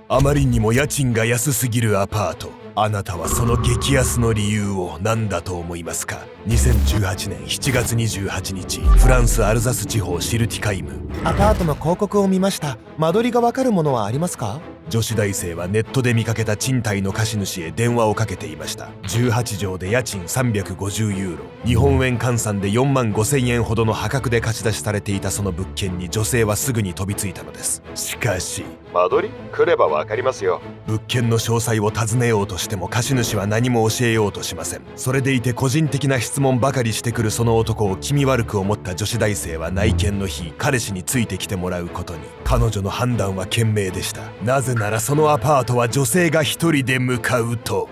あまりにも家賃が安すぎるアパート。あなたはその激安の理由を何だと思いますか？ 2018 年7月28日、フランスアルザス地方シルティカイム。アパートの広告を見ました。間取りがわかるものはありますか？女子大生はネットで見かけた賃貸の貸主へ電話をかけていました。18畳で家賃350ユーロ、日本円換算で4万5千円ほどの破格で貸し出しされていたその物件に女性はすぐに飛びついたのです。しかし、間取り来ればわかりますよ。物件の詳細を尋ねようとしても貸主は何も教えようとしません。それでいて個人的な質問ばかりしてくるその男を気味悪く思った女子大生は内見の日、彼氏についてきてもらうことに。彼女の判断は賢明でした。なぜならそのアパートは女性が一人で向かうと。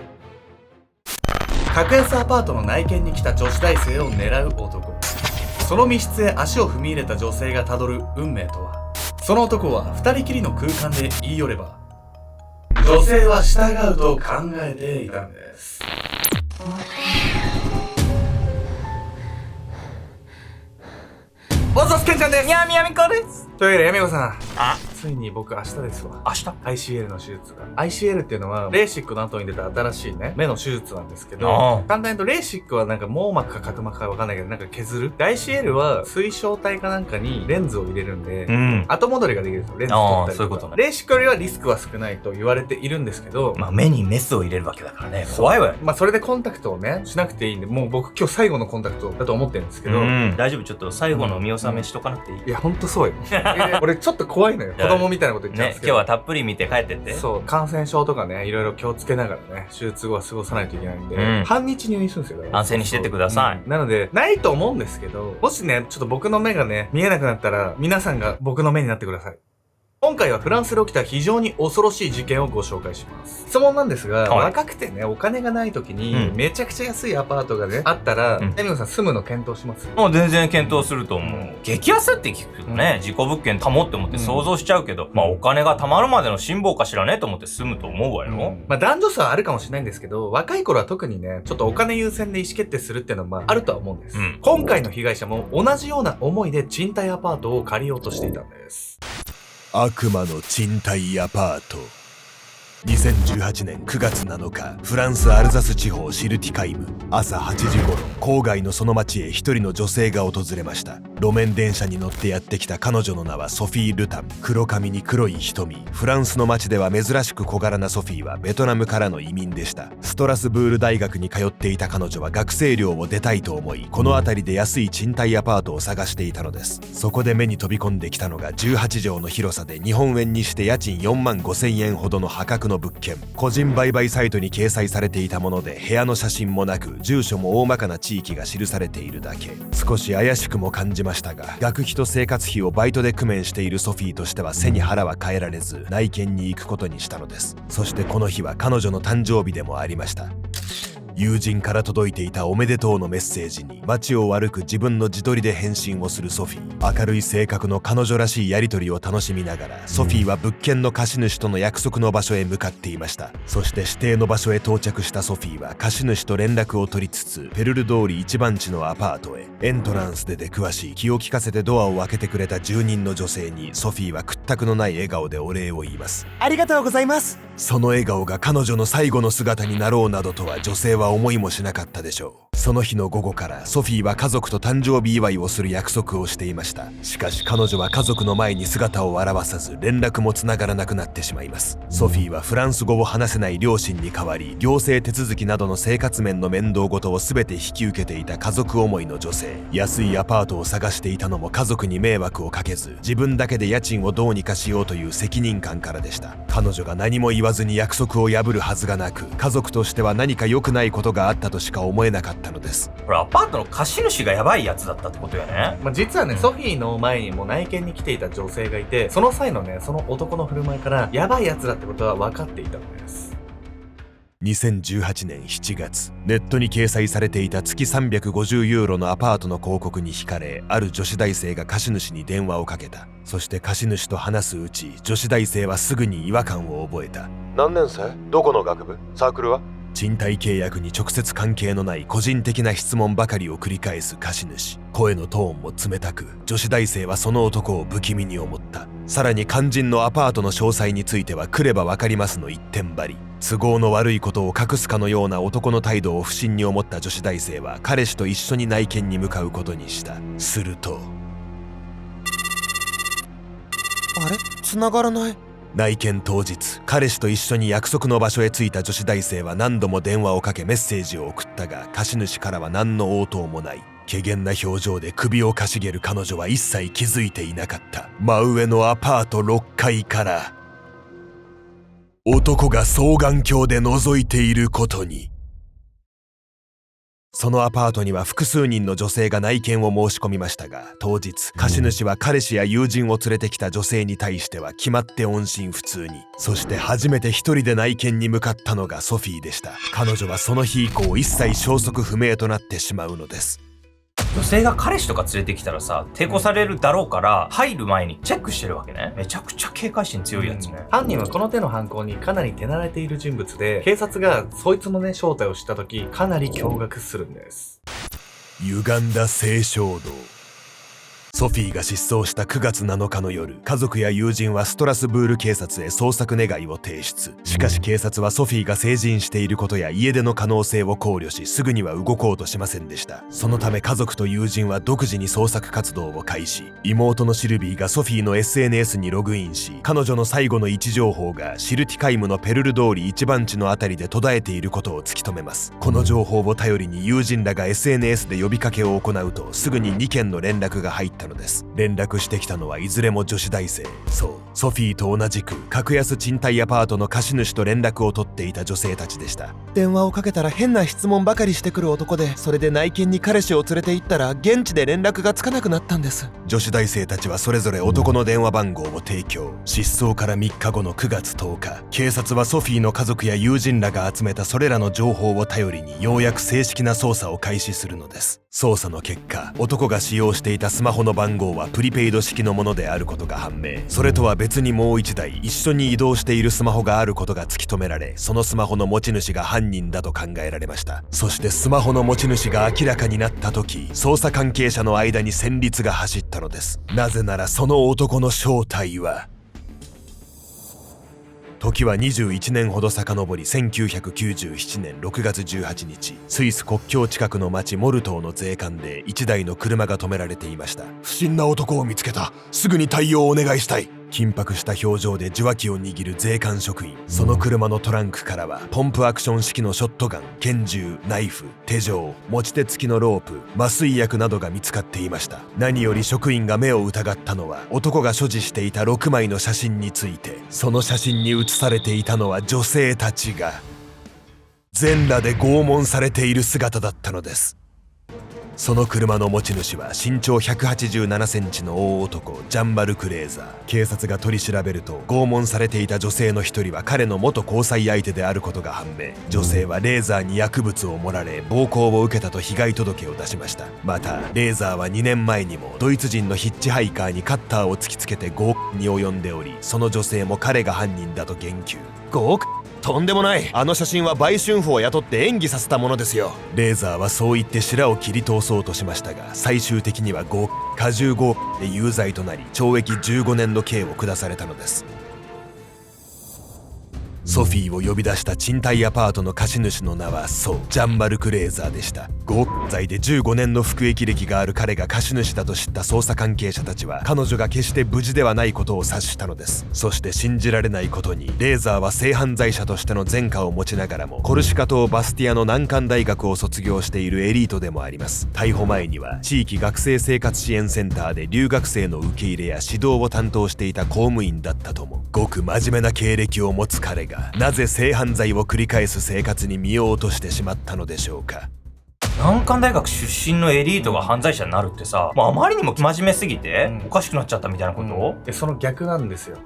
格安アパートの内見に来た女子大生を狙う男。その密室へ足を踏み入れた女性がたどる運命とは。その男は二人きりの空間で言い寄れば、女性は従うと考えていたんです。おざすけんちゃんです。いやみやみこです。というわけでやみこさん、あ、ついに僕明日ですわ。明日 ICL の手術が。ICL っていうのはレーシックの後に出た新しいね目の手術なんですけど、簡単に言うとレーシックはなんか網膜か角膜かわかんないけどなんか削る。ICL は水晶体かなんかにレンズを入れるんで、後戻りができるんですよ。レンズ取ったりとか。そういうことね。レーシックよりはリスクは少ないと言われているんですけど、まあ目にメスを入れるわけだからね、怖いわよ。まあそれでコンタクトをねしなくていいんで、もう僕今日最後のコンタクトだと思ってるんですけど、大丈夫、ちょっと最後の見納めしとかなくていい？いやほんとそうよ。俺ちょっと怖いのよ。子供みたいなこと言っちゃうんですけど、今日はたっぷり見て帰ってって。そう、感染症とかねいろいろ気をつけながらね手術後は過ごさないといけないんで、半日入院するんですよ。安静にしてってください。なのでないと思うんですけど、もしねちょっと僕の目がね見えなくなったら皆さんが僕の目になってください。今回はフランスで起きた非常に恐ろしい事件をご紹介します。質問なんですが、若くてねお金がない時にめちゃくちゃ安いアパートがねあったら、エミコさん住むの検討します？もう全然検討すると思う。激安って聞くとね、事故物件かもって思って想像しちゃうけど、まあお金が貯まるまでの辛抱かしらねと思って住むと思うわよ。まあ男女差はあるかもしれないんですけど、若い頃は特にねちょっとお金優先で意思決定するっていうのはまああるとは思うんです。今回の被害者も同じような思いで賃貸アパートを借りようとしていたんです。悪魔の賃貸アパート。2018年9月7日、フランスアルザス地方シルティカイム。朝8時頃、郊外のその町へ一人の女性が訪れました。路面電車に乗ってやってきた彼女の名はソフィー・ルタン。黒髪に黒い瞳。フランスの町では珍しく小柄なソフィーはベトナムからの移民でした。ストラスブール大学に通っていた彼女は学生寮を出たいと思い、この辺りで安い賃貸アパートを探していたのです。そこで目に飛び込んできたのが18畳の広さで日本円にして家賃4万5千円ほどの破格の物件。個人売買サイトに掲載されていたもので、部屋の写真もなく住所も大まかな地域が記されているだけ。少し怪しくも感じましたが、学費と生活費をバイトで工面しているソフィーとしては背に腹は変えられず、内見に行くことにしたのです。そしてこの日は彼女の誕生日でもありました。友人から届いていたおめでとうのメッセージに街を歩く自分の自撮りで返信をするソフィー。明るい性格の彼女らしいやり取りを楽しみながら、ソフィーは物件の貸主との約束の場所へ向かっていました。そして指定の場所へ到着したソフィーは貸主と連絡を取りつつ、ペルル通り一番地のアパートへ。エントランスで出くわし気を利かせてドアを開けてくれた住人の女性にソフィーは屈託のない笑顔でお礼を言います。ありがとうございます。その笑顔が彼女の最後の姿になろうなどとは女性は思いもしなかったでしょう。その日の午後からソフィーは家族と誕生日祝いをする約束をしていました。しかし彼女は家族の前に姿を現さず、連絡もつながらなくなってしまいます。ソフィーはフランス語を話せない両親に代わり、行政手続きなどの生活面の面倒事を全て引き受けていた家族思いの女性。安いアパートを探していたのも家族に迷惑をかけず、自分だけで家賃をどうにかしようという責任感からでした。彼女が何も言わずに約束を破るはずがなく、家族としては何か良くないことがあったとしか思えなかったのです。これアパートの貸主がやばいやつだったってことよね。まあ、実はね、ソフィーの前にも内見に来ていた女性がいて、その際のねその男の振る舞いからやばいやつだってことは分かっていたのです。2018年7月、ネットに掲載されていた月350ユーロのアパートの広告に惹かれ、ある女子大生が貸主に電話をかけた。そして貸主と話すうち、女子大生はすぐに違和感を覚えた。何年生？どこの学部？サークルは？賃貸契約に直接関係のない個人的な質問ばかりを繰り返す貸主。声のトーンも冷たく、女子大生はその男を不気味に思った。さらに肝心のアパートの詳細については来ればわかりますの一点張り。都合の悪いことを隠すかのような男の態度を不審に思った女子大生は彼氏と一緒に内見に向かうことにした。すると、あれ繋がらない。内見当日、彼氏と一緒に約束の場所へ着いた女子大生は何度も電話をかけメッセージを送ったが、貸主からは何の応答もない。怪訝な表情で首をかしげる彼女は一切気づいていなかった。真上のアパート6階から男が双眼鏡で覗いていることに。そのアパートには複数人の女性が内見を申し込みましたが、当日貸主は彼氏や友人を連れてきた女性に対しては決まって音信不通に。そして初めて一人で内見に向かったのがソフィーでした。彼女はその日以降一切消息不明となってしまうのです。女性が彼氏とか連れてきたらさ、抵抗されるだろうから入る前にチェックしてるわけね。めちゃくちゃ警戒心強いやつね。犯人はこの手の犯行にかなり手慣れている人物で、警察がそいつのね正体を知った時かなり驚愕するんです。歪んだ性衝動。ソフィーが失踪した9月7日の夜、家族や友人はストラスブール警察へ捜索願いを提出。しかし警察はソフィーが成人していることや家出の可能性を考慮し、すぐには動こうとしませんでした。そのため家族と友人は独自に捜索活動を開始。妹のシルビーがソフィーの SNS にログインし、彼女の最後の位置情報がシルティカイムのペルル通り一番地のあたりで途絶えていることを突き止めます。この情報を頼りに友人らが SNS で呼びかけを行うと、すぐに2件の連絡が入ったのです。連絡してきたのはいずれも女子大生。そう、ソフィーと同じく格安賃貸アパートの貸主と連絡を取っていた女性たちでした。電話をかけたら変な質問ばかりしてくる男で、それで内見に彼氏を連れて行ったら現地で連絡がつかなくなったんです。女子大生たちはそれぞれ男の電話番号を提供。失踪から3日後の9月10日、警察はソフィーの家族や友人らが集めたそれらの情報を頼りにようやく正式な捜査を開始するのです。捜査の結果、男が使用していたスマホの番号はプリペイド式のものであることが判明。それとは別にもう1台一緒に移動しているスマホがあることが突き止められ、そのスマホの持ち主が犯人だと考えられました。そしてスマホの持ち主が明らかになった時、捜査関係者の間に戦慄が走ったのです。なぜならその男の正体は、時は21年ほど遡り、1997年6月18日、スイス国境近くの町モルトーの税関で1台の車が止められていました。不審な男を見つけた。すぐに対応をお願いしたい。緊迫した表情で受話器を握る税関職員。その車のトランクからはポンプアクション式のショットガン、拳銃、ナイフ、手錠、持ち手付きのロープ、麻酔薬などが見つかっていました。何より職員が目を疑ったのは、男が所持していた6枚の写真について。その写真に写されていたのは女性たちが全裸で拷問されている姿だったのです。その車の持ち主は身長187センチの大男ジャンバルク・レーザー。警察が取り調べると、拷問されていた女性の一人は彼の元交際相手であることが判明。女性はレーザーに薬物を盛られ暴行を受けたと被害届を出しました。またレーザーは2年前にもドイツ人のヒッチハイカーにカッターを突きつけて強姦に及んでおり、その女性も彼が犯人だと言及。強姦？とんでもない。あの写真は売春婦を雇って演技させたものですよ。レーザーはそう言って白を切り通そうとしましたが、最終的には過重強姦で有罪となり、懲役15年の刑を下されたのです。ソフィーを呼び出した賃貸アパートの貸主の名は、そう、ジャンバルク・レーザーでした。強姦罪で15年の服役歴がある彼が貸主だと知った捜査関係者たちは、彼女が決して無事ではないことを察したのです。そして信じられないことに、レーザーは性犯罪者としての前科を持ちながらも、コルシカ島バスティアの難関大学を卒業しているエリートでもあります。逮捕前には地域学生生活支援センターで留学生の受け入れや指導を担当していた公務員だったとも。ごく真面目な経歴を持つ彼が、なぜ性犯罪を繰り返す生活に身を落としてしまったのでしょうか。難関大学出身のエリートが犯罪者になるってさ、あまりにも真面目すぎて、おかしくなっちゃったみたいなこと、でその逆なんですよ。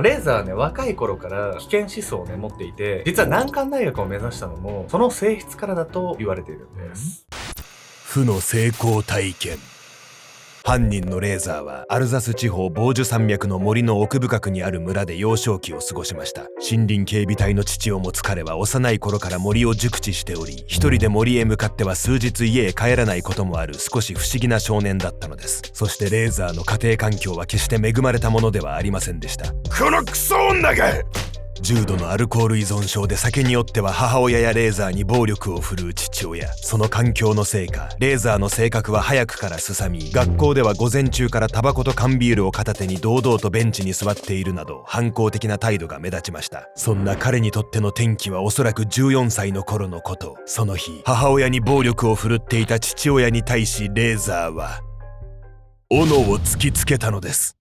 レーザーはね、若い頃から危険思想をね持っていて、実は難関大学を目指したのもその性質からだと言われているんです。負の成功体験。犯人のレーザーはアルザス地方ボージュ山脈の森の奥深くにある村で幼少期を過ごしました。森林警備隊の父を持つ彼は幼い頃から森を熟知しており、一人で森へ向かっては数日家へ帰らないこともある少し不思議な少年だったのです。そしてレーザーの家庭環境は決して恵まれたものではありませんでした。このクソ女が！重度のアルコール依存症で酒によっては母親やレーザーに暴力を振るう父親。その環境のせいか、レーザーの性格は早くからすさみ、学校では午前中からタバコと缶ビールを片手に堂々とベンチに座っているなど反抗的な態度が目立ちました。そんな彼にとっての転機はおそらく14歳の頃のこと。その日、母親に暴力を振るっていた父親に対しレーザーは斧を突きつけたのです。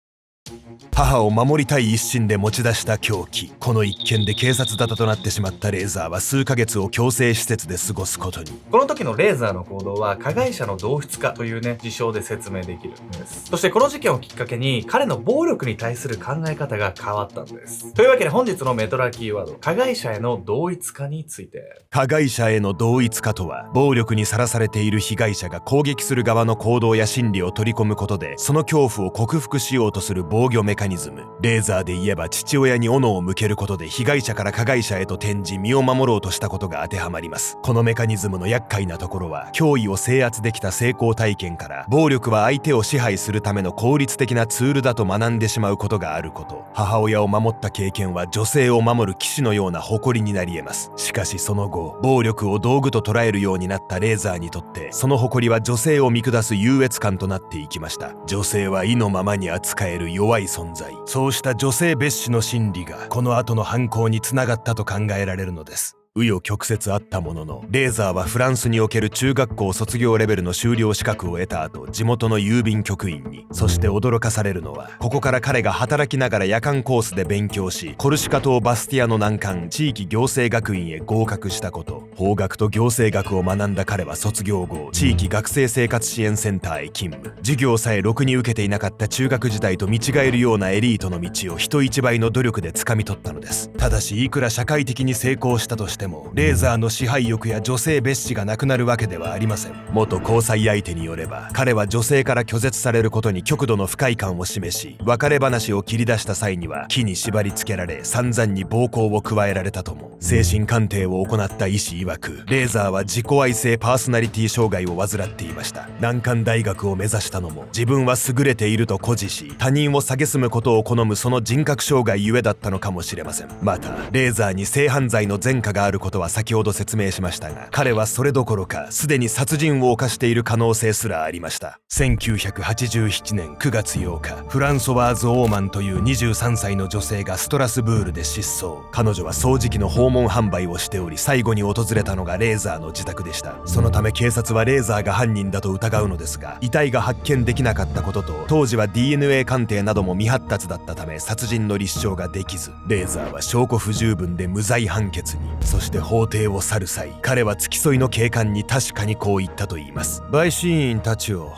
母を守りたい一心で持ち出した凶器。この一件で警察沙汰となってしまったレーザーは数ヶ月を強制施設で過ごすことに。この時のレーザーの行動は加害者の同質化というね、事象で説明できるんです。そしてこの事件をきっかけに彼の暴力に対する考え方が変わったんです。というわけで本日のメトラキーワード、加害者への同一化について。加害者への同一化とは、暴力にさらされている被害者が攻撃する側の行動や心理を取り込むことで、その恐怖を克服しようとする防御メカニズム。レーザーで言えば父親に斧を向けることで被害者から加害者へと転じ身を守ろうとしたことが当てはまります。このメカニズムの厄介なところは、脅威を制圧できた成功体験から、暴力は相手を支配するための効率的なツールだと学んでしまうことがあること。母親を守った経験は女性を守る騎士のような誇りになり得ます。しかしその後、暴力を道具と捉えるようになったレーザーにとって、その誇りは女性を見下す優越感となっていきました。女性は意のままに扱える弱い存在。そうした女性蔑視の心理がこの後の犯行につながったと考えられるのです。紆余曲折あったものの、レーザーはフランスにおける中学校卒業レベルの修了資格を得た後、地元の郵便局員に。そして驚かされるのは、ここから彼が働きながら夜間コースで勉強し、コルシカ島バスティアの難関地域行政学院へ合格したこと。法学と行政学を学んだ彼は卒業後、地域学生生活支援センターへ勤務。授業さえろくに受けていなかった中学時代と見違えるようなエリートの道を人一倍の努力で掴み取ったのです。ただし、いくら社会的に成功したとしても、レーザーの支配欲や女性蔑視がなくなるわけではありません。元交際相手によれば、彼は女性から拒絶されることに極度の不快感を示し、別れ話を切り出した際には木に縛り付けられ、散々に暴行を加えられたとも。精神鑑定を行った医師曰く、レーザーは自己愛性パーソナリティ障害を患っていました。難関大学を目指したのも、自分は優れていると誇示し、他人を蔑むことを好むその人格障害ゆえだったのかもしれません。また、レーザーに性犯罪の前科があることは先ほど説明しましたが、彼はそれどころかすでに殺人を犯している可能性すらありました。1987年9月8日、フランソワーズ・オーマンという23歳の女性がストラスブールで失踪。彼女は掃除機の訪問販売をしており、最後に訪れたのがレーザーの自宅でした。そのため警察はレーザーが犯人だと疑うのですが、遺体が発見できなかったことと、当時は DNA 鑑定なども未発達だったため殺人の立証ができず、レーザーは証拠不十分で無罪判決に。そして法廷を去る際、彼は付き添いの警官に確かにこう言ったと言います。陪審員たちを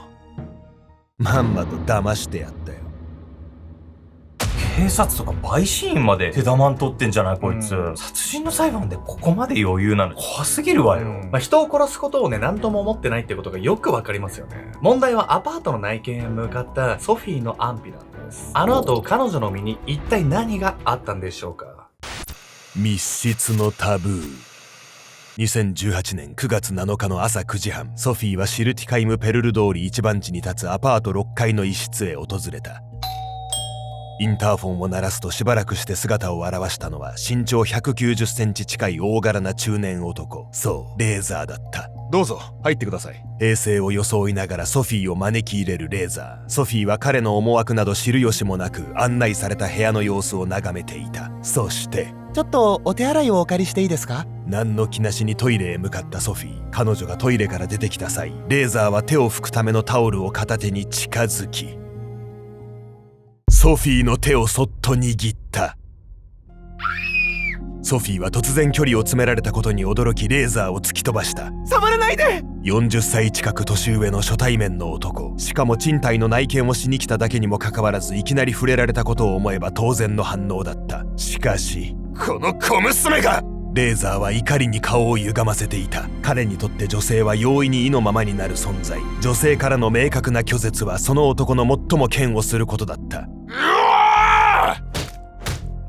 まんまと騙してやったよ。警察とか陪審員まで手玉ん取ってんじゃないこいつ。殺人の裁判でここまで余裕なの怖すぎるわよ。人を殺すことをね、何とも思ってないってことがよくわかりますよね。問題はアパートの内見へ向かったソフィーの安否なんです。あの後、彼女の身に一体何があったんでしょうか。密室のタブー。2018年9月7日の朝9時半、ソフィーはシルティカイムペルル通り一番地に立つアパート6階の一室へ訪れた。インターフォンを鳴らすとしばらくして姿を現したのは身長190センチ近い大柄な中年男。そう、レーザーだった。どうぞ入ってください。衛星を装いながらソフィーを招き入れるレーザー。ソフィーは彼の思惑など知る由もなく案内された部屋の様子を眺めていた。そしてちょっとお手洗いをお借りしていいですか？何の気なしにトイレへ向かったソフィー。彼女がトイレから出てきた際、レーザーは手を拭くためのタオルを片手に近づき、ソフィーの手をそっと握った。ソフィーは突然距離を詰められたことに驚き、レーザーを突き飛ばした。触らないで！40歳近く年上の初対面の男。しかも賃貸の内見をしに来ただけにもかかわらず、いきなり触れられたことを思えば当然の反応だった。しかし、この小娘が！レーザーは怒りに顔を歪ませていた。彼にとって女性は容易に意のままになる存在。女性からの明確な拒絶はその男の最も嫌悪することだった。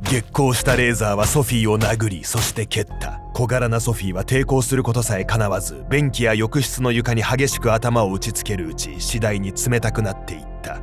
激高したレーザーはソフィーを殴り、そして蹴った。小柄なソフィーは抵抗することさえ叶わず、便器や浴室の床に激しく頭を打ちつけるうち、次第に冷たくなっていった。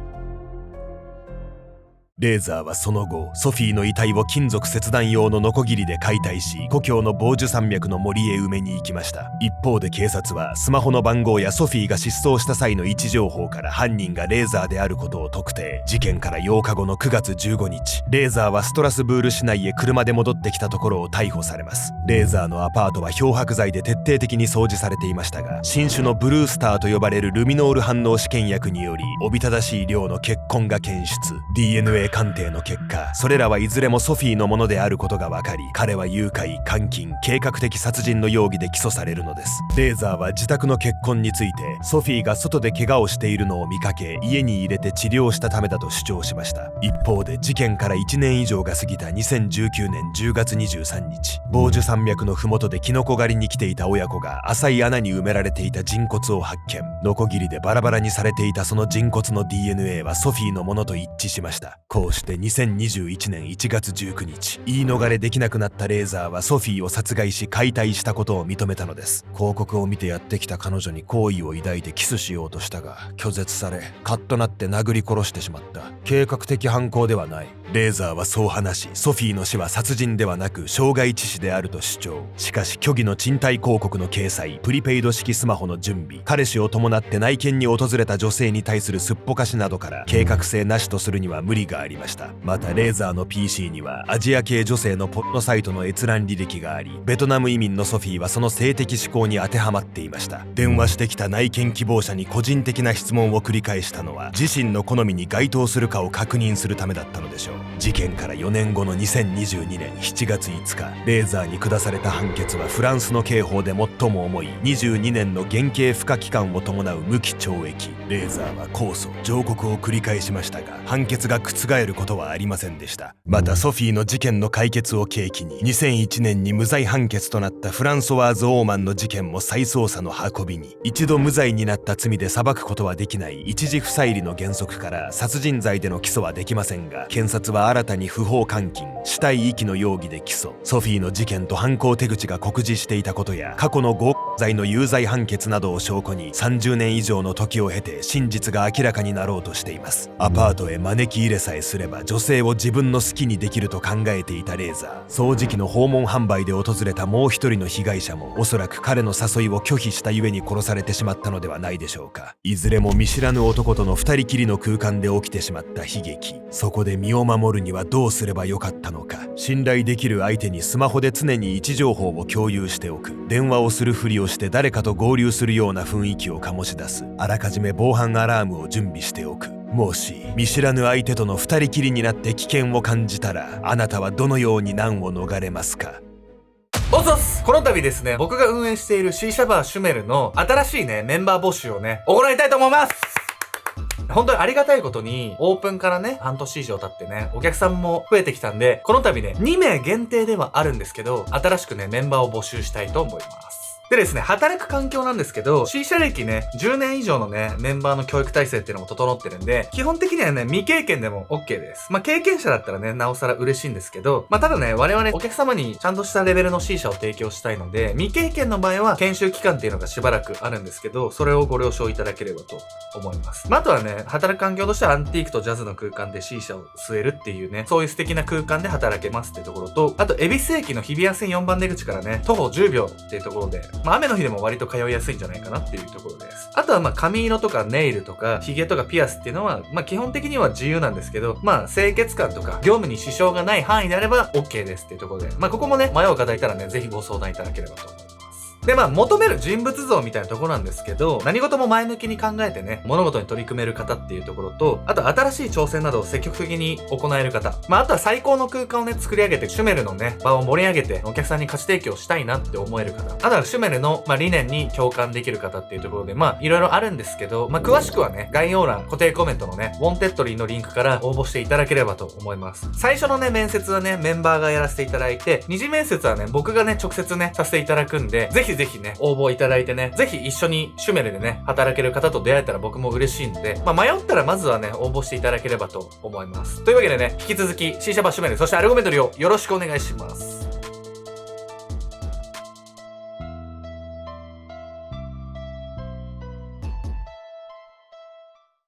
レーザーはその後、ソフィーの遺体を金属切断用のノコギリで解体し、故郷のボージュ山脈の森へ埋めに行きました。一方で警察は、スマホの番号やソフィーが失踪した際の位置情報から犯人がレーザーであることを特定。事件から8日後の9月15日、レーザーはストラスブール市内へ車で戻ってきたところを逮捕されます。レーザーのアパートは漂白剤で徹底的に掃除されていましたが、新種のブルースターと呼ばれるルミノール反応試験薬により、おびただしい量の血痕が検出。DNA鑑定の結果、それらはいずれもソフィーのものであることが分かり、彼は誘拐、監禁、計画的殺人の容疑で起訴されるのです。レーザーは自宅の血痕について、ソフィーが外で怪我をしているのを見かけ、家に入れて治療したためだと主張しました。一方で事件から1年以上が過ぎた2019年10月23日、ボージュ山脈の麓でキノコ狩りに来ていた親子が浅い穴に埋められていた人骨を発見。ノコギリでバラバラにされていたその人骨の DNA はソフィーのものと一致しました。こうして2021年1月19日、言い逃れできなくなったレーザーはソフィーを殺害し解体したことを認めたのです。広告を見てやってきた彼女に好意を抱いてキスしようとしたが拒絶され、カッとなって殴り殺してしまった。計画的犯行ではない。レーザーはそう話し、ソフィーの死は殺人ではなく傷害致死であると主張。しかし虚偽の賃貸広告の掲載、プリペイド式スマホの準備、彼氏を伴って内見に訪れた女性に対するすっぽかしなどから計画性なしとするには無理がありました。またレーザーの PC にはアジア系女性のポッドサイトの閲覧履歴があり、ベトナム移民のソフィーはその性的指向に当てはまっていました。電話してきた内見希望者に個人的な質問を繰り返したのは、自身の好みに該当するかを確認するためだったのでしょう。事件から4年後の2022年7月5日、レーザーに下された判決はフランスの刑法で最も重い22年の減刑付加期間を伴う無期懲役。レーザーは控訴、上告を繰り返しましたが、判決が覆ることはありませんでした。またソフィーの事件の解決を契機に、2001年に無罪判決となったフランソワーズ・オーマンの事件も再捜査の運びに。一度無罪になった罪で裁くことはできない一時不再理の原則から殺人罪での起訴はできませんが、検察は新たに不法監禁、死体遺棄の容疑で起訴。ソフィーの事件と犯行手口が酷似していたことや、過去の強姦罪の有罪判決などを証拠に30年以上の時を経て真実が明らかになろうとしています。アパートへ招き入れさえすれば女性を自分の好きにできると考えていたレーザー。掃除機の訪問販売で訪れたもう一人の被害者もおそらく彼の誘いを拒否したゆえに殺されてしまったのではないでしょうか。いずれも見知らぬ男との二人きりの空間で起きてしまった悲劇。そこで身を守るにはどうすればよかったのか。信頼できる相手にスマホで常に位置情報を共有しておく。電話をするふりをして誰かと合流するような雰囲気を醸し出す。あらかじめ防犯アラームを準備しておく。もし見知らぬ相手との二人きりになって危険を感じたら、あなたはどのように難を逃れますか？おっそす！この度ですね、僕が運営しているシーシャバーシュメルの新しいね、メンバー募集をね、行いたいと思います。本当にありがたいことに、オープンからね、半年以上経ってね、お客さんも増えてきたんで、この度ね、2名限定ではあるんですけど、新しくね、メンバーを募集したいと思います。でですね、働く環境なんですけど、C 社歴ね、10年以上のね、メンバーの教育体制っていうのも整ってるんで、基本的にはね、未経験でも OK です。まあ、経験者だったらね、なおさら嬉しいんですけど、まあ、ただね、我々お客様にちゃんとしたレベルの C 社を提供したいので、未経験の場合は研修期間っていうのがしばらくあるんですけど、それをご了承いただければと思います。まあ、あとはね、働く環境としてはアンティークとジャズの空間で C 社を据えるっていうね、そういう素敵な空間で働けますっていうところと、あと、恵比寿駅の日比谷線4番出口からね、徒歩10秒っていうところで、まあ、雨の日でも割と通いやすいんじゃないかなっていうところです。あとはまあ髪色とかネイルとか髭とかピアスっていうのはまあ基本的には自由なんですけど、まあ清潔感とか業務に支障がない範囲であれば OK ですっていうところで、まあここもね迷う方いたらねぜひご相談いただければと思います。で、求める人物像みたいなところなんですけど、何事も前向きに考えてね、物事に取り組める方っていうところと、あと新しい挑戦などを積極的に行える方。あとは最高の空間をね、作り上げて、シュメルのね、場を盛り上げて、お客さんに価値提供したいなって思える方。あとはシュメルの、理念に共感できる方っていうところで、いろいろあるんですけど、詳しくはね、概要欄、固定コメントのね、ウォンテッドリーのリンクから応募していただければと思います。最初のね、面接はね、メンバーがやらせていただいて、二次面接はね、僕がね、直接ね、させていただくんで、ぜひぜひね、応募いただいてね、ぜひ一緒にシュメルでね、働ける方と出会えたら僕も嬉しいんで、迷ったらまずはね、応募していただければと思います。というわけでね、引き続き、シーシャバシュメル、そしてアルゴメトリをよろしくお願いします。